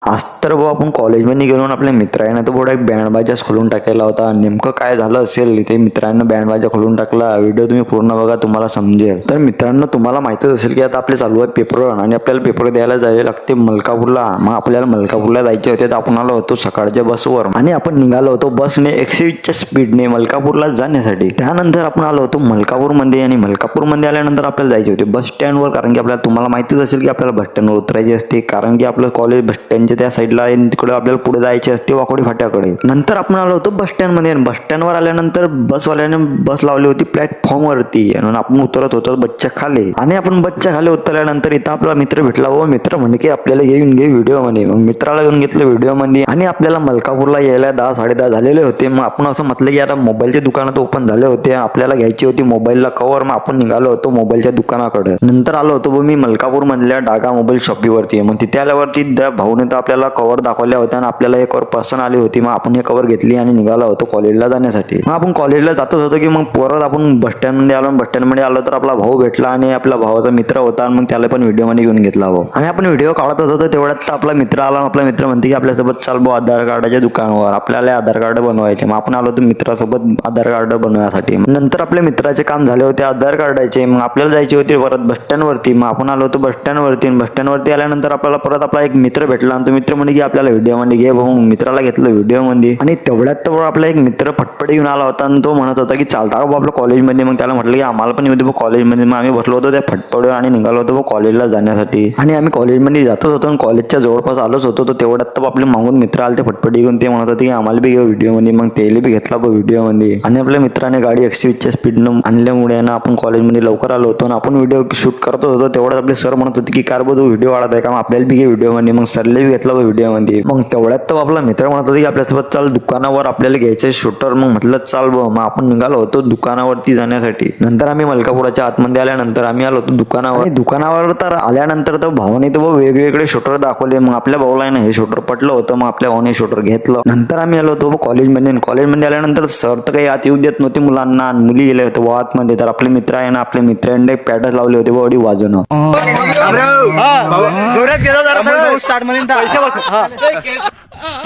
आज तर भाऊ आपण कॉलेजमध्ये गेलो आपल्या मित्राने तर बोर्ड एक बँड बाजाच खोलून टाकलेला होता. नेमकं काय झालं असेल ते मित्रांनो बँड बाजा खोलून टाकला. व्हिडिओ तुम्ही पूर्ण बघा, तुम्हाला समजेल. तर मित्रांनो तुम्हाला माहितच असेल की आता आपले चालू आहे पेपर आणि आपल्याला पेपर द्यायला जायला लागते मलकापूरला. मग आपल्याला मलकापूरला जायचे होते तर आपण आलो होतो सकाळच्या बसवर आणि आपण निघालो होतो बसने 120च्या स्पीडने मलकापूरला जाण्यासाठी. त्यानंतर आपण आलो होतो मलकापूरमध्ये आणि मलकापूरमध्ये आल्यानंतर आपल्याला जायचे होते बस स्टँडवर, कारण की आपल्याला तुम्हाला माहितीच असेल की आपल्याला बस स्टँडवर उतरायचे असते, कारण की आपलं कॉलेज बस स्टँडच्या त्या साईडला आहे. तिकडे आपल्याला पुढे जायचे असते वाकोडी फाट्याकडे. नंतर आपण आलो होतो बस स्टँड मध्ये. बस स्टँडवर आल्यानंतर बसवाल्याने बस लावली होती प्लॅटफॉर्म वरती आणि आपण उतरत होतो बसच्या खाली. आणि आपण बसच्या खाली उतरल्यानंतर इथं आपला मित्र भेटला. व मित्र म्हणे की आपल्याला येऊन घे व्हिडिओ मध्ये. मग मित्राला घेऊन घेतलं व्हिडिओ मध्ये आणि आपल्याला मलकापूरला यायला 10-10:30 झालेले होते. मग आपण असं म्हटलं की आता मोबाईलचे दुकानं ओपन झाले होते, आपल्याला घ्यायची होती मोबाईलला कव्हर. मग आपण निघालो होतो मोबाईलच्या दुकानाकडे. नंतर आलो होतो मी मलकापूर मधल्या डागा मोबाईल शॉपीवरती. मग तिथे आल्यावरती त्या भाऊने तर आपल्याला कव्हर दाखवल्या होत्या आणि आपल्याला एक कव्हर पसंत आली होती. मग आपण हे कव्हर घेतली आणि निघालो होतो कॉलेजला जाण्यासाठी. मग आपण कॉलेजला जातच होतो की मग परत आपण बस स्टँड मध्ये आलो. बस स्टँड मध्ये आलो तर आपला भाऊ भेटला आणि आपला भावाचा मित्र होता. मग त्याला पण व्हिडिओ मध्ये घेऊन घेतला भाऊ. आणि आपण व्हिडिओ काढतच होतो तेवढ्यात आपला मित्र आला. आपला मित्र म्हणते की आपल्यासोबत चाल भाऊ आधार कार्डाच्या दुकानावर, आपल्याला आधार कार्ड बनवायचे. मग आपण आलो होतो मित्रासोबत आधार कार्ड बनवण्यासाठी. नंतर आपल्या मित्राचे काम झाले होते आधार कार्डाचे. मग आपल्याला जायचे होते परत बस स्टँड वरती. मग आपण आलो होतो बस स्टँड वरती. बस स्टँड वरती आल्यानंतर आपल्याला परत आपला एक मित्र भेटला आणि तो मित्र म्हणे की आपल्याला व्हिडिओ मध्ये घे भाऊ. मित्राला घेतलं व्हिडिओ मध्ये आणि तेवढ्यात तर आपला एक मित्र फटफट घेऊन आला होता आणि तो म्हणत होता की चालता का आपलं कॉलेजमध्ये. मग त्याला म्हटलं की आम्हाला पण येऊ दे कॉलेजमध्ये. मग आम्ही बसलो होतो त्या फटफडवर आणि निघालो होतो कॉलेजला जाण्यासाठी. आणि आम्ही कॉलेजमध्ये जातच होतो आणि कॉलेजच्या जवळपास आलोच होतो. तर तेवढ्यात तर आपले मागून मित्र आले ते फटफटी घेऊन. ते म्हणत होते की आम्हाला बी घेऊ व्हिडिओ मध्ये. मग त्याला बी घेतला व्हिडिओ मध्ये आणि आपल्या मित्राने गाडी 120च्या स्पीडनं आणल्यामुळे ना आपण कॉलेजमध्ये लवकर आलो होतो आणि आपण व्हिडिओ शूट करत होतो. तेवढ्यात आपले सर म्हणत होते की कार बघ व्हिडिओ वाढत आहे का, मग आपल्याला बी घे व्हिडिओ मध्ये. मग सरले बी घेतला व्हिडिओ मध्ये. मग तेवढ्यात तर आपला मित्र म्हणत होता की आपल्यासोबत चाल दुकानावर, आपल्याला घ्यायचं शूटर. मग म्हटलं चाल बघ. मग आपण निघालो होतो दुकानावरती जाण्यासाठी. नंतर आम्ही मलकापुराच्या आतमध्ये आल्यानंतर आम्ही आलो होतो दुकानावर. आणि दुकानावर तर आल्यानंतर तर भावाने तर वेगवेगळे शूटर दाखवले. मग आपल्या भाऊला ना हे शूटर पटलं होतं. मग आपल्या भावाने शूटर घेतलं. नंतर आम्ही आलो होतो कॉलेजमध्ये. कॉलेजमध्ये आल्यानंतर सर तर काही आत येऊ देत नव्हते मुलांना. मुली गेले होते आतमध्ये. तर आपले मित्र आहे ना, आपल्या मित्रांनी पॅडच लावले होते बॉडी वाजवणं.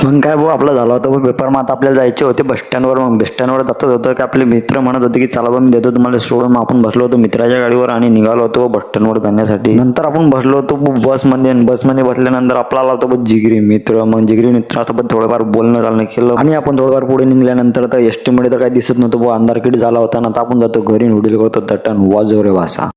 मग काय भाऊ आपला झाला होता पेपर. मग आता आपल्याला जायचे होते बस स्टँडवर. मग बस स्टँडवर जातच होतं की आपले मित्र म्हणत होते की चला बा मी देतो तुम्हाला सोडून. मग आपण बसलो होतो मित्राच्या गाडीवर आणि निघालो होतो बस स्टँडवर जाण्यासाठी. नंतर आपण बसलो होतो बसमध्ये. बसमध्ये बसल्यानंतर आपला आला होता जिगरी मित्र. मग जिगरी मित्रासोबत थोडंफार बोलणं चालणं केलं आणि आपण थोडंफार पुढे निघाल्यानंतर तर एसटी मध्ये तर काही दिसत नव्हतं. अंधारकीट झाला होता ना. आता आपण जातो घरी व्हिडिओ करतो तटन वाजव रे वासा.